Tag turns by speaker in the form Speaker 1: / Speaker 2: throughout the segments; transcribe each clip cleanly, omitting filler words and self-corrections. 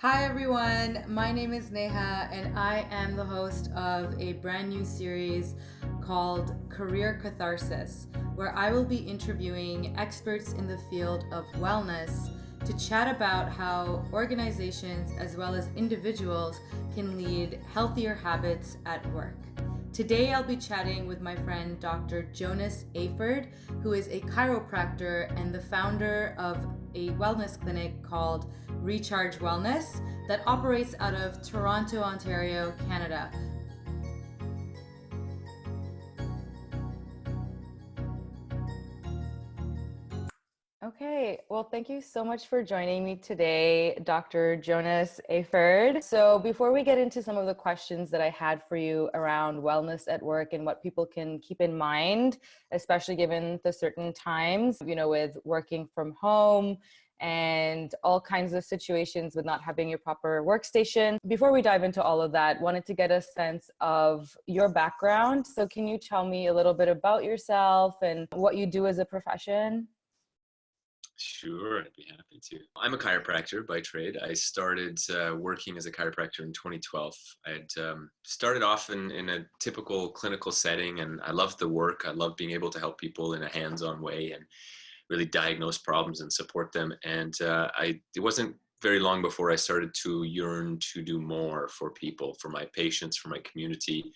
Speaker 1: Hi everyone, my name is Neha and I am the host of a brand new series called Career Catharsis, where I will be interviewing experts in the field of wellness to chat about how organizations as well as individuals can lead healthier habits at work. Today I'll be chatting with my friend Dr. Jonas Eyford, who is a chiropractor and the founder of a wellness clinic called Recharge Wellness that operates out of Toronto, Ontario, Canada. Okay, well, thank you so much for joining me today, Dr. Jonas Eyford. So before we get into some of the questions that I had for you around wellness at work and what people can keep in mind, especially given the certain times, with working from home and all kinds of situations with not having your proper workstation. Before we dive into all of that, wanted to get a sense of your background. So can you tell me a little bit about yourself and what you do as a profession?
Speaker 2: Sure, I'd be happy to. I'm a chiropractor by trade. I started working as a chiropractor in 2012. I'd started off in a typical clinical setting, and I loved the work. I loved being able to help people in a hands-on way and really diagnose problems and support them. And it wasn't very long before I started to yearn to do more for people, for my patients, for my community,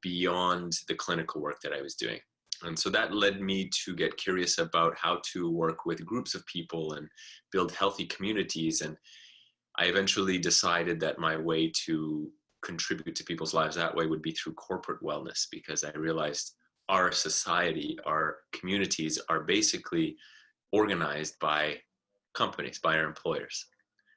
Speaker 2: beyond the clinical work that I was doing. And so that led me to get curious about how to work with groups of people and build healthy communities. And I eventually decided that my way to contribute to people's lives that way would be through corporate wellness, because I realized our society, our communities are basically organized by companies, by our employers.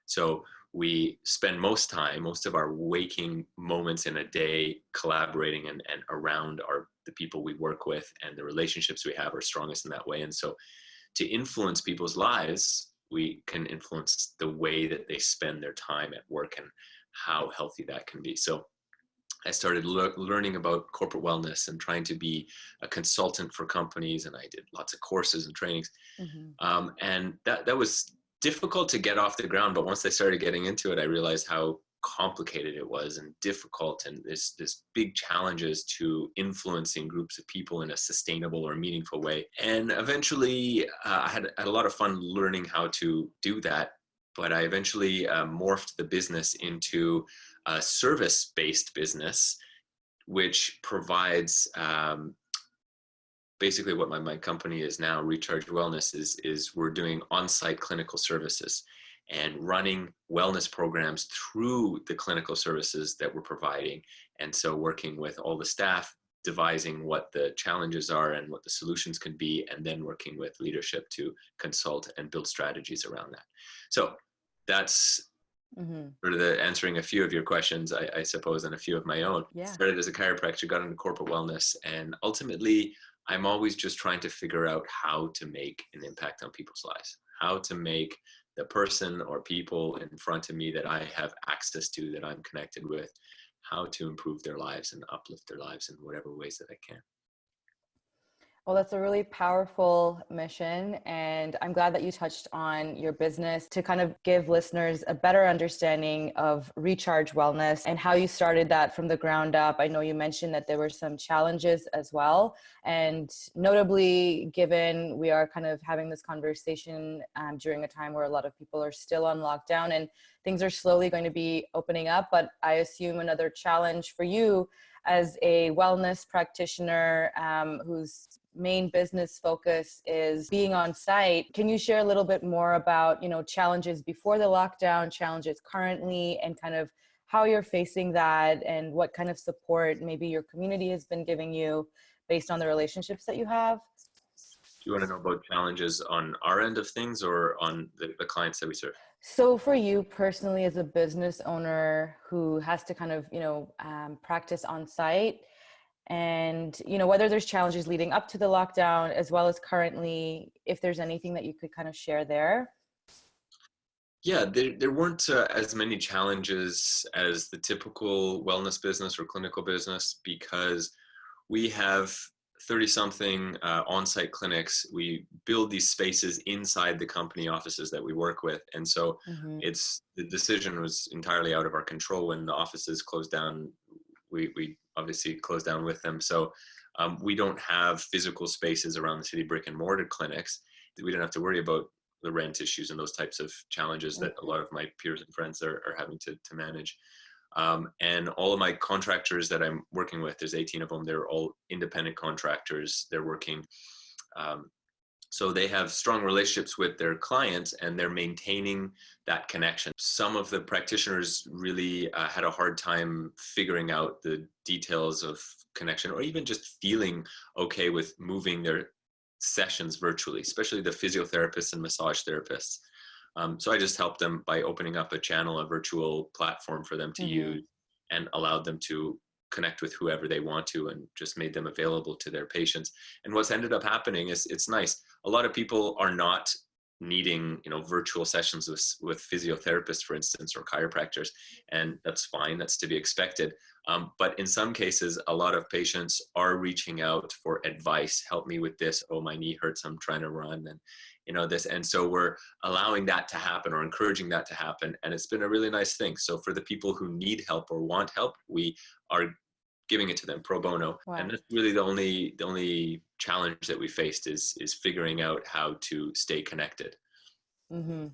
Speaker 2: So we spend most of our waking moments in a day collaborating and around the people we work with, and the relationships we have are strongest in that way. And so to influence people's lives, we can influence the way that they spend their time at work and how healthy that can be. So I started learning about corporate wellness and trying to be a consultant for companies, and I did lots of courses and trainings. And that was difficult to get off the ground, but once I started getting into it, I realized how complicated it was and difficult, and this big challenges to influencing groups of people in a sustainable or meaningful way. And eventually I had a lot of fun learning how to do that, but I eventually morphed the business into a service-based business, which provides basically what my company is now, Recharge Wellness, is we're doing on-site clinical services and running wellness programs through the clinical services that we're providing. And so working with all the staff, devising what the challenges are and what the solutions can be, and then working with leadership to consult and build strategies around that. So that's sort of answering a few of your questions, I suppose, and a few of my own.
Speaker 1: Yeah.
Speaker 2: Started as a chiropractor, got into corporate wellness, and ultimately I'm always just trying to figure out how to make an impact on people's lives, how to make the person or people in front of me that I have access to, that I'm connected with, how to improve their lives and uplift their lives in whatever ways that I can.
Speaker 1: Well, that's a really powerful mission. And I'm glad that you touched on your business to kind of give listeners a better understanding of Recharge Wellness and how you started that from the ground up. I know you mentioned that there were some challenges as well. And notably, given we are kind of having this conversation during a time where a lot of people are still on lockdown and things are slowly going to be opening up. But I assume another challenge for you as a wellness practitioner whose main business focus is being on site. Can you share a little bit more about, challenges before the lockdown, challenges currently, and kind of how you're facing that and what kind of support maybe your community has been giving you based on the relationships that you have?
Speaker 2: Do you want to know about challenges on our end of things or on the clients that we serve?
Speaker 1: So for you personally, as a business owner who has to kind of, practice on site, and whether there's challenges leading up to the lockdown as well as currently, if there's anything that you could kind of share there.
Speaker 2: Yeah, there weren't as many challenges as the typical wellness business or clinical business, because we have 30-something on-site clinics. We build these spaces inside the company offices that we work with. And so
Speaker 1: Mm-hmm.
Speaker 2: the decision was entirely out of our control. When the offices closed down, we obviously closed down with them. So we don't have physical spaces around the city, brick and mortar clinics. We don't have to worry about the rent issues and those types of challenges that a lot of my peers and friends are having to manage. And all of my contractors that I'm working with, there's 18 of them, they're all independent contractors. They're working, so they have strong relationships with their clients and they're maintaining that connection. Some of the practitioners really had a hard time figuring out the details of connection, or even just feeling okay with moving their sessions virtually, especially the physiotherapists and massage therapists. So I just helped them by opening up a channel, a virtual platform for them to
Speaker 1: Mm-hmm.
Speaker 2: use, and allowed them to connect with whoever they want to, and just made them available to their patients. And what's ended up happening is, it's nice. A lot of people are not needing, virtual sessions with physiotherapists, for instance, or chiropractors, and that's fine. That's to be expected. But in some cases, a lot of patients are reaching out for advice. Help me with this. Oh, my knee hurts. I'm trying to run, and this. And so we're allowing that to happen, or encouraging that to happen. And it's been a really nice thing. So for the people who need help or want help, we are giving it to them pro bono.
Speaker 1: Wow.
Speaker 2: And that's really the only challenge that we faced is figuring out how to stay connected.
Speaker 1: Mm-hmm.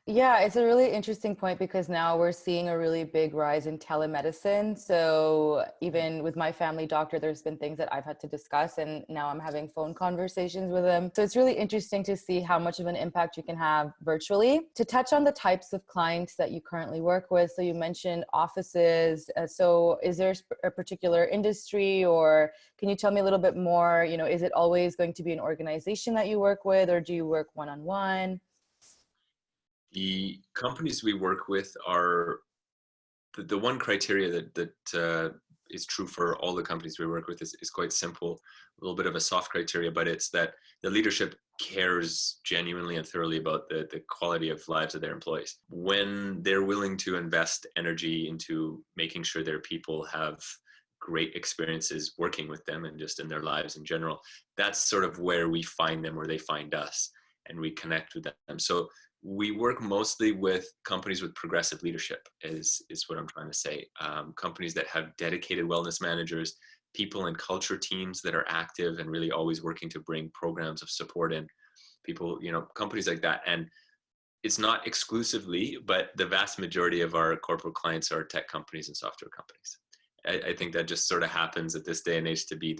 Speaker 1: Yeah, it's a really interesting point, because now we're seeing a really big rise in telemedicine. So even with my family doctor, there's been things that I've had to discuss, and now I'm having phone conversations with him. So it's really interesting to see how much of an impact you can have virtually. To touch on the types of clients that you currently work with, so you mentioned offices. So is there a particular industry, or can you tell me a little bit more? Is it always going to be an organization that you work with, or do you work one-on-one?
Speaker 2: The companies we work with are the one criteria that is true for all the companies we work with is quite simple, a little bit of a soft criteria, but it's that the leadership cares genuinely and thoroughly about the quality of lives of their employees. When they're willing to invest energy into making sure their people have great experiences working with them and just in their lives in general, that's sort of where we find them, where they find us, and we connect with them. So we work mostly with companies with progressive leadership, is what I'm trying to say. Companies that have dedicated wellness managers, people and culture teams that are active and really always working to bring programs of support in. People, companies like that. And it's not exclusively, but the vast majority of our corporate clients are tech companies and software companies. I think that just sort of happens at this day and age to be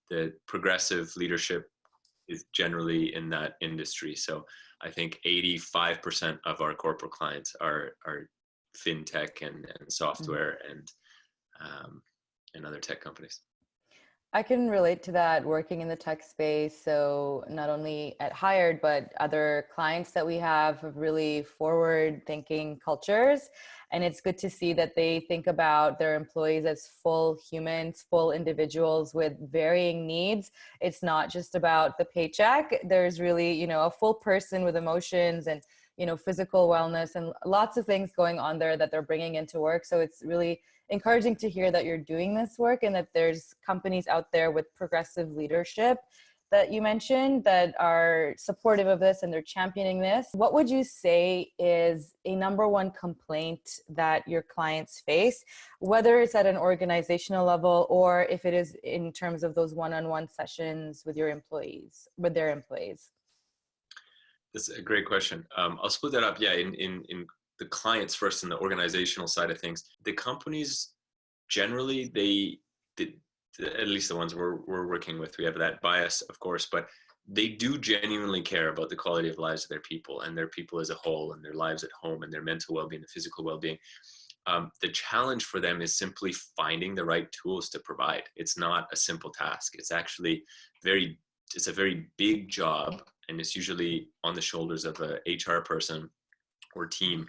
Speaker 2: the progressive leadership is generally in that industry. So I think 85% of our corporate clients are fintech and software and other tech companies.
Speaker 1: I can relate to that, working in the tech space. So not only at Hired, but other clients that we have really forward thinking cultures. And it's good to see that they think about their employees as full humans, full individuals with varying needs. It's not just about the paycheck. There's really, a full person with emotions and, physical wellness and lots of things going on there that they're bringing into work. So it's really encouraging to hear that you're doing this work, and that there's companies out there with progressive leadership that you mentioned that are supportive of this and they're championing this. What would you say is a number one complaint that your clients face, whether it's at an organizational level or if it is in terms of those one-on-one sessions with their employees?
Speaker 2: That's a great question. I'll split that up. Yeah, in the clients first and the organizational side of things. The companies generally, at least the ones we're working with, we have that bias, of course, but they do genuinely care about the quality of lives of their people and their people as a whole, and their lives at home and their mental well-being, the physical well-being. The challenge for them is simply finding the right tools to provide. It's not a simple task. It's actually it's a very big job, and it's usually on the shoulders of a HR person or team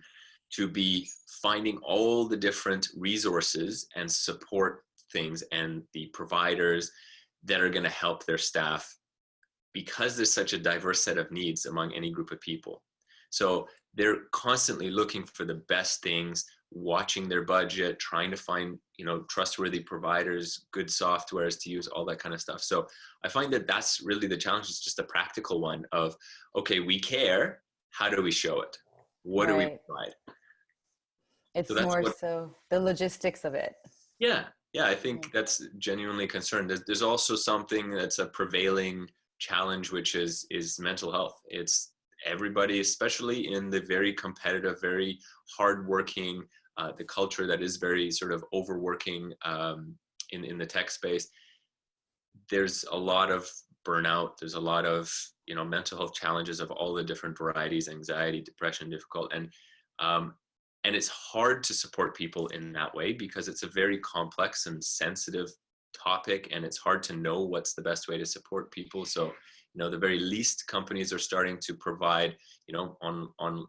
Speaker 2: to be finding all the different resources and support things and the providers that are going to help their staff, because there's such a diverse set of needs among any group of people. So they're constantly looking for the best things, watching their budget, trying to find, trustworthy providers, good softwares to use, all that kind of stuff. So I find that that's really the challenge. It's just a practical one of, okay, we care. How do we show it? What do we
Speaker 1: Right.
Speaker 2: provide? So
Speaker 1: It's
Speaker 2: that's
Speaker 1: more
Speaker 2: what,
Speaker 1: so the logistics of it.
Speaker 2: yeah, I think that's genuinely concerned. There's also something that's a prevailing challenge, which is mental health. It's everybody, especially in the very competitive, very hardworking, the culture that is very sort of overworking in the tech space. There's a lot of burnout. There's a lot of mental health challenges of all the different varieties: anxiety, depression, difficult, and it's hard to support people in that way because it's a very complex and sensitive topic, and it's hard to know what's the best way to support people. So, the very least companies are starting to provide, on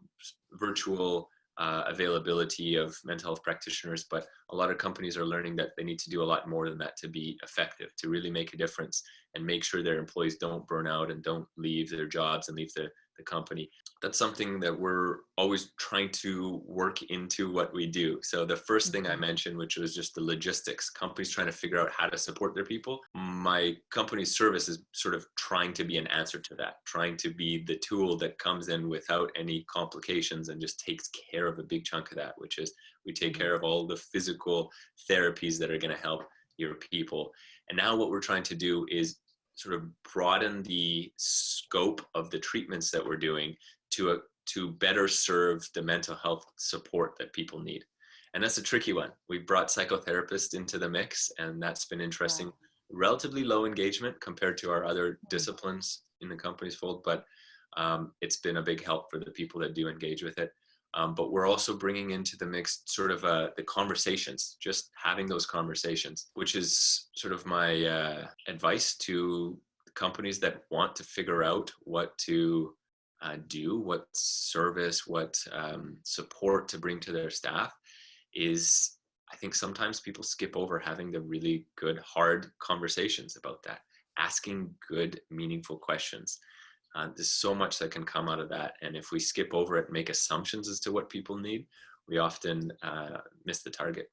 Speaker 2: virtual availability of mental health practitioners, but a lot of companies are learning that they need to do a lot more than that to be effective, to really make a difference and make sure their employees don't burn out and don't leave their jobs and leave the company. That's something that we're always trying to work into what we do. So the first thing I mentioned, which was just the logistics, companies trying to figure out how to support their people. My company's service is sort of trying to be an answer to that, trying to be the tool that comes in without any complications and just takes care of a big chunk of that, which is we take care of all the physical therapies that are going to help your people. And now what we're trying to do is sort of broaden the scope of the treatments that we're doing to better serve the mental health support that people need. And that's a tricky one. We brought psychotherapists into the mix, and that's been interesting. Relatively low engagement compared to our other disciplines in the company's fold, but it's been a big help for the people that do engage with it. But we're also bringing into the mix sort of the conversations, just having those conversations, which is sort of my advice to companies that want to figure out what to do, what service, what support to bring to their staff is, I think sometimes people skip over having the really good, hard conversations about that, asking good, meaningful questions. There's so much that can come out of that. And if we skip over it, make assumptions as to what people need, we often miss the target.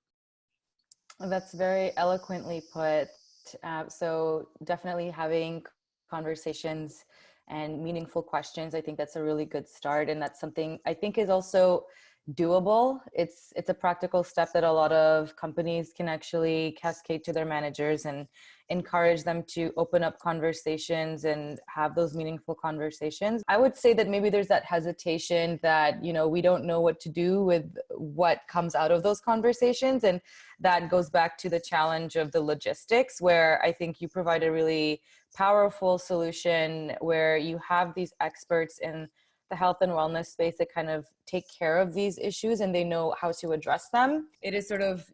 Speaker 1: That's very eloquently put. So definitely having conversations and meaningful questions, I think that's a really good start. And that's something I think is also doable. It's a practical step that a lot of companies can actually cascade to their managers and encourage them to open up conversations and have those meaningful conversations. I would say that maybe there's that hesitation that, we don't know what to do with what comes out of those conversations. And that goes back to the challenge of the logistics, where I think you provide a really powerful solution where you have these experts in the health and wellness space that kind of take care of these issues and they know how to address them. It is sort of,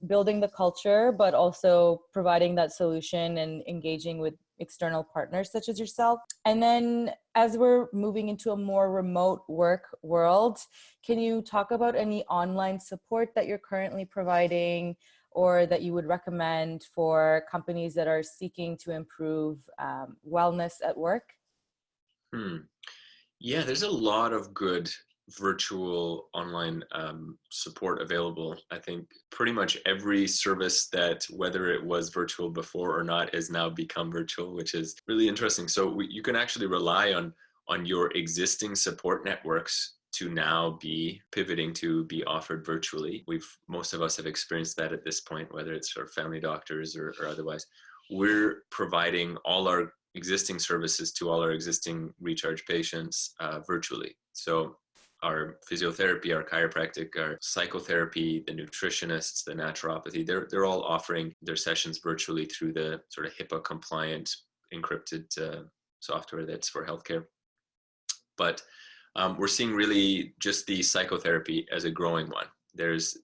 Speaker 1: building the culture, but also providing that solution and engaging with external partners such as yourself. And then as we're moving into a more remote work world, can you talk about any online support that you're currently providing or that you would recommend for companies that are seeking to improve wellness at work?
Speaker 2: Yeah, there's a lot of good virtual online support available. I think pretty much every service that, whether it was virtual before or not, has now become virtual, which is really interesting. So you can actually rely on your existing support networks to now be pivoting to be offered virtually. Most of us have experienced that at this point, whether it's for family doctors or otherwise. We're providing all our existing services to all our existing recharge patients virtually. So our physiotherapy, our chiropractic, our psychotherapy, the nutritionists, the naturopathy, they're all offering their sessions virtually through the sort of HIPAA compliant encrypted software that's for healthcare. But we're seeing really just the psychotherapy as a growing one. There's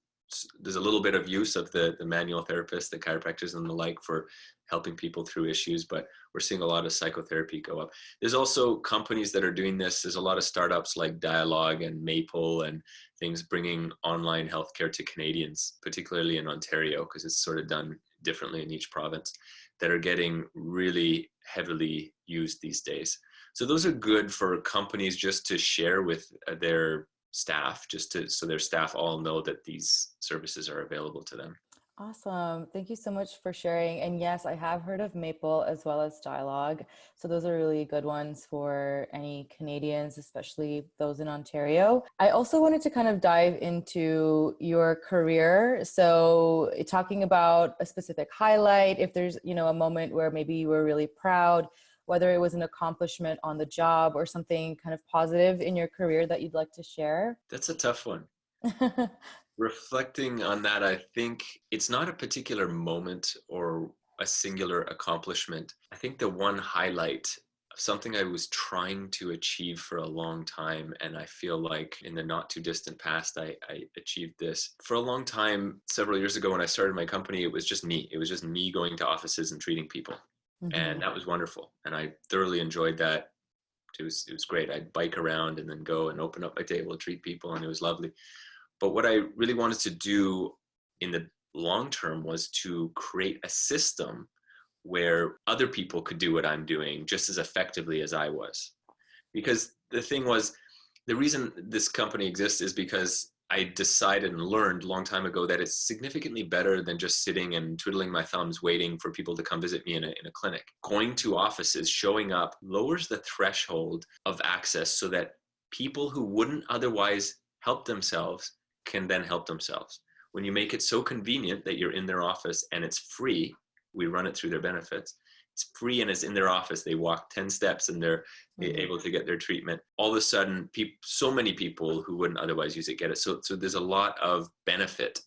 Speaker 2: a little bit of use of the manual therapists, the chiropractors and the like for helping people through issues, but we're seeing a lot of psychotherapy go up. There's also companies that are doing this. There's a lot of startups like Dialogue and Maple and things bringing online healthcare to Canadians, particularly in Ontario, because it's sort of done differently in each province, that are getting really heavily used these days. So those are good for companies just to share with their staff, so their staff all know that these services are available to them.
Speaker 1: Awesome. Thank you so much for sharing. And yes, I have heard of Maple as well as Dialogue. So those are really good ones for any Canadians, especially those in Ontario. I also wanted to kind of dive into your career. So talking about a specific highlight, if there's, a moment where maybe you were really proud, whether it was an accomplishment on the job or something kind of positive in your career that you'd like to share.
Speaker 2: That's a tough one. Reflecting on that, I think it's not a particular moment or a singular accomplishment. I think the one highlight of something I was trying to achieve for a long time, and I feel like in the not too distant past, I achieved this. For a long time, several years ago when I started my company, it was just me. It was just me going to offices and treating people. Mm-hmm. And that was wonderful. And I thoroughly enjoyed that. It was great. I'd bike around and then go and open up my table, treat people, and it was lovely. But what I really wanted to do in the long term was to create a system where other people could do what I'm doing just as effectively as I was. Because the thing was, the reason this company exists is because I decided and learned a long time ago that it's significantly better than just sitting and twiddling my thumbs waiting for people to come visit me in a clinic. Going to offices, showing up, lowers the threshold of access so that people who wouldn't otherwise help themselves can then help themselves. When you make it so convenient that you're in their office and it's free, we run it through their benefits. It's free and it's in their office. They walk 10 steps and they're able to get their treatment. All of a sudden, so many people who wouldn't otherwise use it get it. So there's a lot of benefit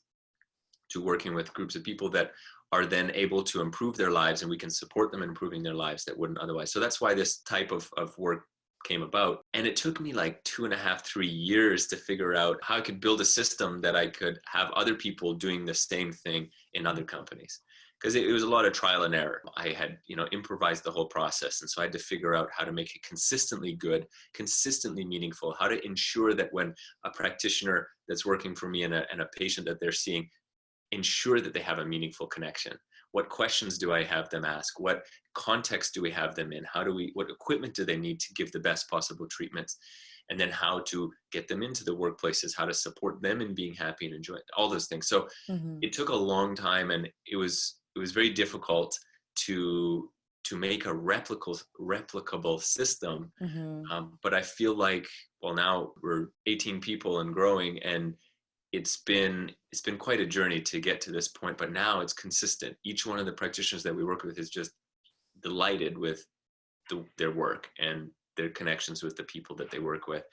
Speaker 2: to working with groups of people that are then able to improve their lives, and we can support them in improving their lives that wouldn't otherwise. So that's why this type of work came about. And it took me like 2.5, 3 years to figure out how I could build a system that I could have other people doing the same thing in other companies. Because it was a lot of trial and error. I had, improvised the whole process. And so I had to figure out how to make it consistently good, consistently meaningful, how to ensure that when a practitioner that's working for me and a patient that they're seeing, ensure that they have a meaningful connection. What questions do I have them ask? What context do we have them in? What equipment do they need to give the best possible treatments? And then how to get them into the workplaces, how to support them in being happy and enjoying all those things. So It took a long time, and it was very difficult to make a replicable system. But I feel like, well, now we're 18 people and growing, and it's been quite a journey to get to this point, but now it's consistent. Each one of the practitioners that we work with is just delighted with their work and their connections with the people that they work with.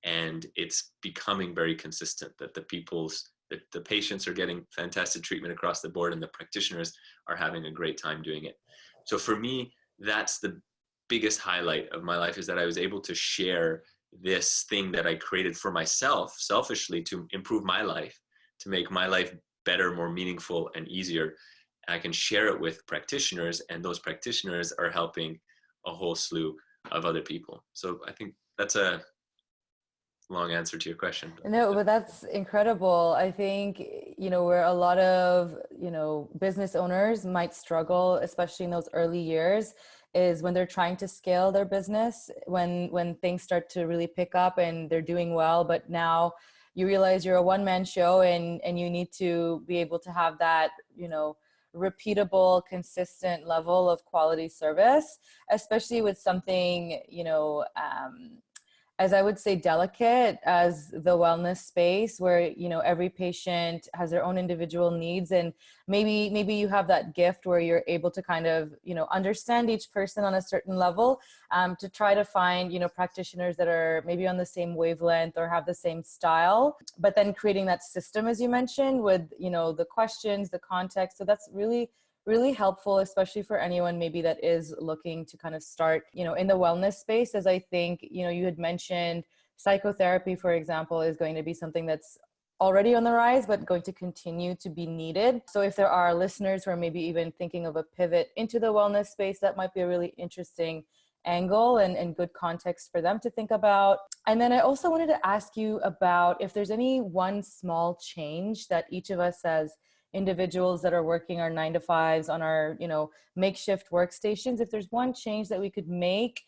Speaker 2: And it's becoming very consistent that the patients are getting fantastic treatment across the board, and the practitioners are having a great time doing it. So for me, that's the biggest highlight of my life, is that I was able to share this thing that I created for myself, selfishly, to improve my life, to make my life better, more meaningful, and easier. And I can share it with practitioners, and those practitioners are helping a whole slew of other people. So I think that's a long answer to your question.
Speaker 1: No, but that's incredible. I think, where a lot of, business owners might struggle, especially in those early years, is when they're trying to scale their business, when things start to really pick up and they're doing well, but now you realize you're a one-man show, and you need to be able to have that, repeatable, consistent level of quality service, especially with something, as I would say, delicate as the wellness space, where, every patient has their own individual needs. And maybe you have that gift where you're able to kind of, understand each person on a certain level, to try to find, practitioners that are maybe on the same wavelength or have the same style, but then creating that system, as you mentioned, with, the questions, the context. So that's really helpful, especially for anyone maybe that is looking to kind of start, in the wellness space, as I think, you had mentioned psychotherapy, for example, is going to be something that's already on the rise, but going to continue to be needed. So if there are listeners who are maybe even thinking of a pivot into the wellness space, that might be a really interesting angle and good context for them to think about. And then I also wanted to ask you about if there's any one small change that each of us as individuals that are working our 9 to 5s on our, makeshift workstations, if there's one change that we could make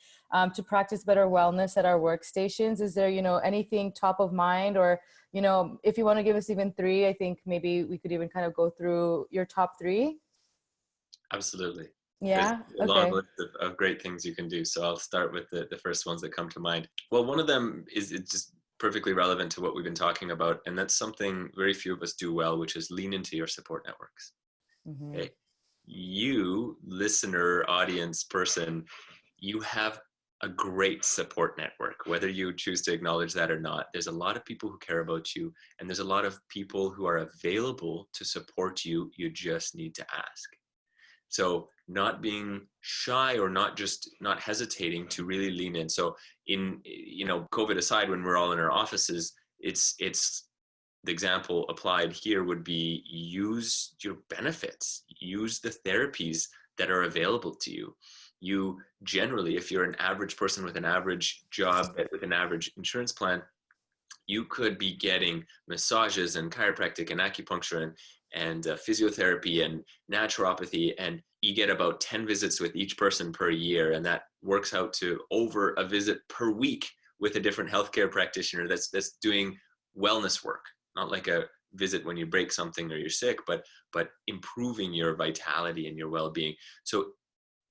Speaker 1: to practice better wellness at our workstations, is there, anything top of mind? Or, if you want to give us even three, I think maybe we could even kind of go through your top three.
Speaker 2: Absolutely.
Speaker 1: Yeah.
Speaker 2: There's a long
Speaker 1: Okay.
Speaker 2: list of great things you can do. So I'll start with the first ones that come to mind. Well, one of them is it's just perfectly relevant to what we've been talking about. And that's something very few of us do well, which is lean into your support networks.
Speaker 1: Mm-hmm.
Speaker 2: Okay. You, listener, audience, person, you have a great support network, whether you choose to acknowledge that or not. There's a lot of people who care about you, and there's a lot of people who are available to support you. You just need to ask. So not being shy or not hesitating to really lean in. So in, COVID aside, when we're all in our offices, it's the example applied here would be use your benefits, use the therapies that are available to you. You generally, if you're an average person with an average job, with an average insurance plan, you could be getting massages and chiropractic and acupuncture and physiotherapy and naturopathy, and you get about 10 visits with each person per year, and that works out to over a visit per week with a different healthcare practitioner that's doing wellness work, not like a visit when you break something or you're sick, but improving your vitality and your well-being. So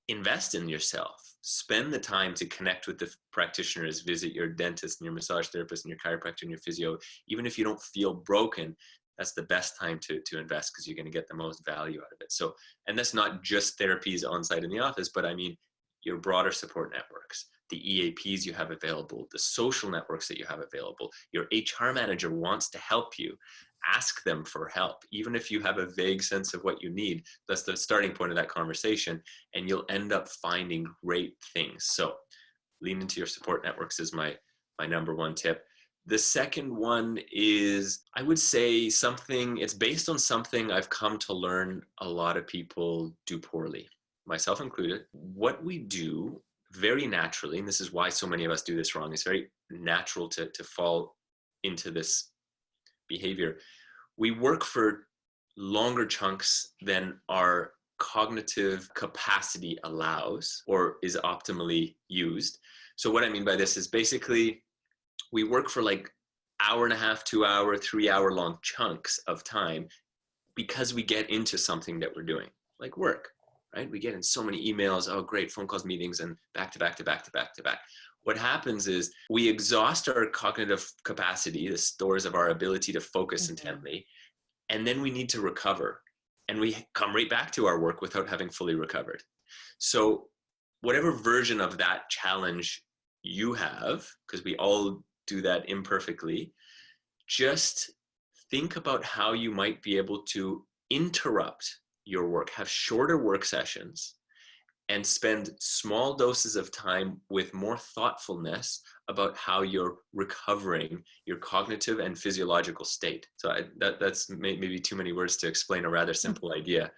Speaker 2: invest in yourself. Spend the time to connect with the practitioners, visit your dentist and your massage therapist and your chiropractor and your physio. Even if you don't feel broken, that's the best time to invest, because you're going to get the most value out of it. So, and that's not just therapies on site in the office, but I mean your broader support networks, the EAPs you have available, the social networks that you have available. Your HR manager wants to help you. Ask them for help. Even if you have a vague sense of what you need, that's the starting point of that conversation, and you'll end up finding great things. So lean into your support networks is my number one tip. The second one is, I would say it's based on something I've come to learn a lot of people do poorly, myself included. What we do very naturally, and this is why so many of us do this wrong, it's very natural to fall into this behavior. We work for longer chunks than our cognitive capacity allows or is optimally used. So what I mean by this is basically we work for like 1.5 2 hour, 3 hour long chunks of time because we get into something that we're doing, like work, right? We get in so many emails, oh great, phone calls, meetings, and back to back to back to back to back. What happens is we exhaust our cognitive capacity, the stores of our ability to focus intently, and then we need to recover. And we come right back to our work without having fully recovered. So whatever version of that challenge you have, because we all do that imperfectly, just think about how you might be able to interrupt your work, have shorter work sessions, and spend small doses of time with more thoughtfulness about how you're recovering your cognitive and physiological state. So that's maybe too many words to explain a rather simple idea.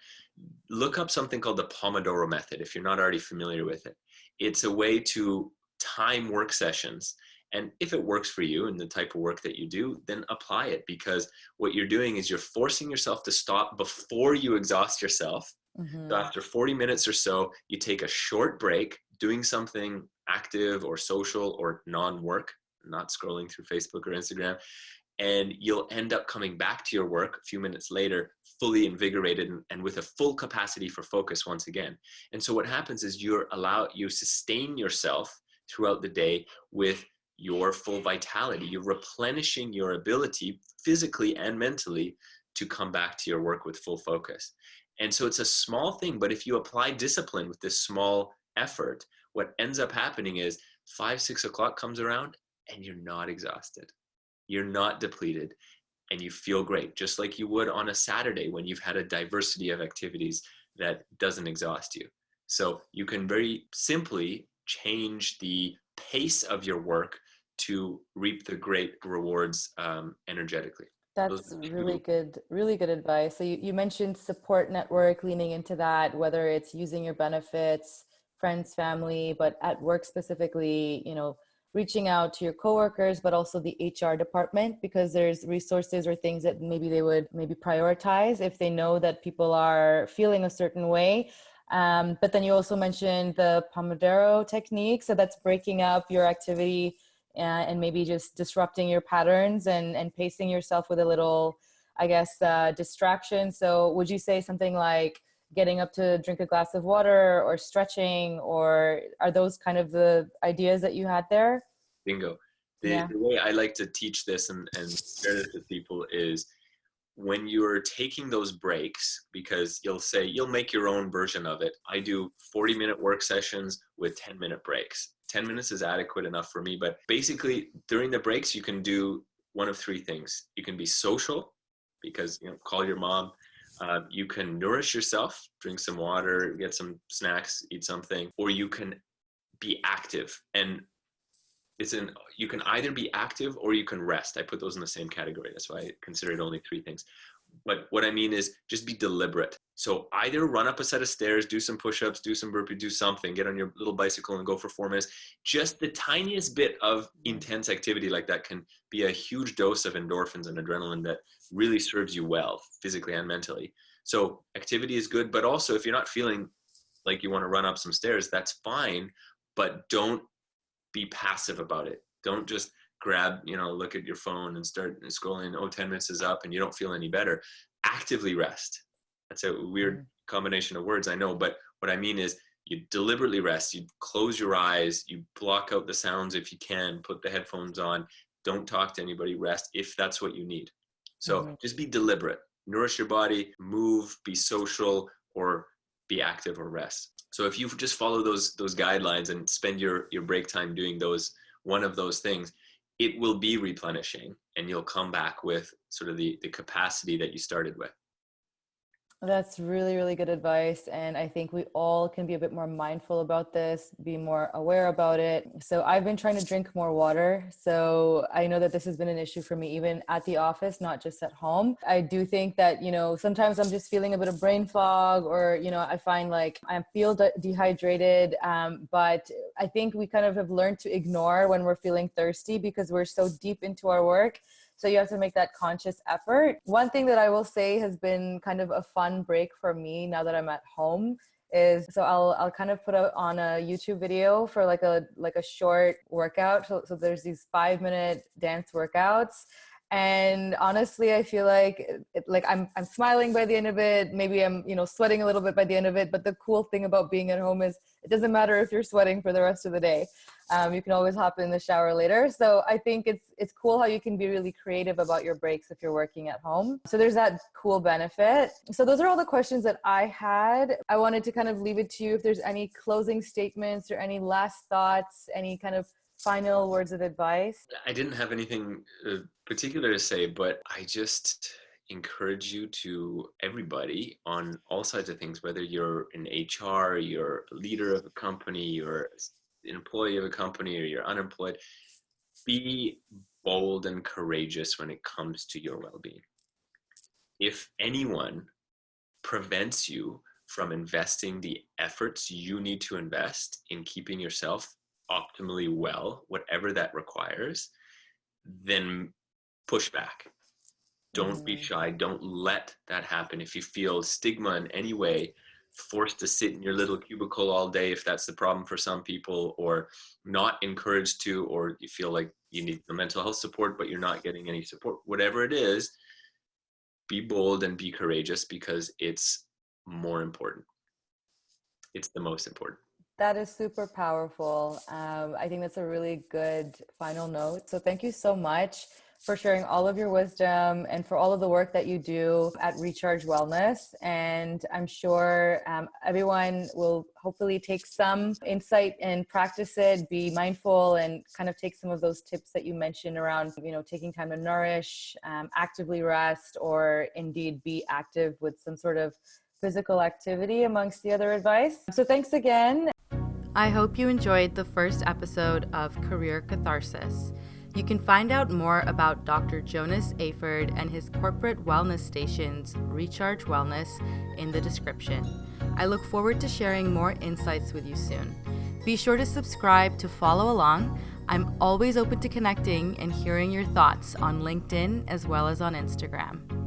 Speaker 2: Look up something called the Pomodoro Method if you're not already familiar with it. It's a way to time work sessions. And if it works for you and the type of work that you do, then apply it, because what you're doing is you're forcing yourself to stop before you exhaust yourself. So after 40 minutes or so, you take a short break doing something active or social or non-work, not scrolling through Facebook or Instagram, and you'll end up coming back to your work a few minutes later, fully invigorated and with a full capacity for focus once again. And so what happens is you sustain yourself throughout the day with your full vitality. You're replenishing your ability physically and mentally to come back to your work with full focus. And so it's a small thing, but if you apply discipline with this small effort, what ends up happening is 5, 6 o'clock comes around and you're not exhausted. You're not depleted, and you feel great, just like you would on a Saturday when you've had a diversity of activities that doesn't exhaust you. So you can very simply change the pace of your work to reap the great rewards energetically.
Speaker 1: That's really good advice. So you mentioned support network, leaning into that, whether it's using your benefits, friends, family, but at work specifically, reaching out to your coworkers, but also the HR department, because there's resources or things that maybe they would maybe prioritize if they know that people are feeling a certain way. But then you also mentioned the Pomodoro Technique. So that's breaking up your activity and maybe just disrupting your patterns and pacing yourself with a little, I guess, distraction. So would you say something like getting up to drink a glass of water or stretching, or are those kind of the ideas that you had there?
Speaker 2: Bingo.
Speaker 1: Yeah.
Speaker 2: The way I like to teach this and share this with people is when you're taking those breaks, because you'll make your own version of it. I do 40-minute work sessions with 10-minute breaks. 10 minutes is adequate enough for me, but basically during the breaks, you can do one of three things. You can be social, because, call your mom. You can nourish yourself, drink some water, get some snacks, eat something, or you can be active. And you can either be active or you can rest. I put those in the same category. That's why I consider it only three things. But what I mean is just be deliberate. So either run up a set of stairs, do some push-ups, do some burpees, do something, get on your little bicycle and go for 4 minutes. Just the tiniest bit of intense activity like that can be a huge dose of endorphins and adrenaline that really serves you well, physically and mentally. So activity is good, but also if you're not feeling like you want to run up some stairs, that's fine, but don't be passive about it. Don't just grab, look at your phone and start scrolling. 10 minutes is up and you don't feel any better. Actively rest. That's a weird combination of words, I know, but what I mean is you deliberately rest. You close your eyes, you block out the sounds if you can, put the headphones on, don't talk to anybody, rest if that's what you need. So just be deliberate, nourish your body, move, be social, or be active or rest. So if you just follow those guidelines and spend your break time doing one of those things, it will be replenishing and you'll come back with sort of the capacity that you started with.
Speaker 1: That's really, really good advice. And I think we all can be a bit more mindful about this, be more aware about it. So I've been trying to drink more water. So I know that this has been an issue for me, even at the office, not just at home. I do think that, sometimes I'm just feeling a bit of brain fog, or, I find like I feel dehydrated. But I think we kind of have learned to ignore when we're feeling thirsty because we're so deep into our work. So you have to make that conscious effort. One thing that I will say has been kind of a fun break for me now that I'm at home is, so I'll kind of put on a YouTube video for like a short workout. So there's these 5-minute dance workouts. And honestly, I feel like I'm smiling by the end of it. Maybe I'm, sweating a little bit by the end of it. But the cool thing about being at home is it doesn't matter if you're sweating for the rest of the day. You can always hop in the shower later. So I think it's cool how you can be really creative about your breaks if you're working at home. So there's that cool benefit. So those are all the questions that I had. I wanted to kind of leave it to you if there's any closing statements or any last thoughts, any kind of final words of advice.
Speaker 2: I didn't have anything particular to say, but I just encourage you to everybody on all sides of things, whether you're in HR, you're a leader of a company, you're an employee of a company, or you're unemployed, be bold and courageous when it comes to your well-being. If anyone prevents you from investing the efforts you need to invest in keeping yourself optimally well, whatever that requires, then push back. Don't be shy. Don't let that happen. If you feel stigma in any way, forced to sit in your little cubicle all day, if that's the problem for some people, or not encouraged to, or you feel like you need the mental health support, but you're not getting any support, whatever it is, be bold and be courageous, because it's more important. It's the most important.
Speaker 1: That is super powerful. I think that's a really good final note. So thank you so much for sharing all of your wisdom and for all of the work that you do at Recharge Wellness. And I'm sure everyone will hopefully take some insight and practice it, be mindful, and kind of take some of those tips that you mentioned around, taking time to nourish, actively rest, or indeed be active with some sort of physical activity amongst the other advice. So thanks again. I hope you enjoyed the first episode of Career Catharsis. You can find out more about Dr. Jonas Eyford and his corporate wellness stations, Recharge Wellness, in the description. I look forward to sharing more insights with you soon. Be sure to subscribe to follow along. I'm always open to connecting and hearing your thoughts on LinkedIn as well as on Instagram.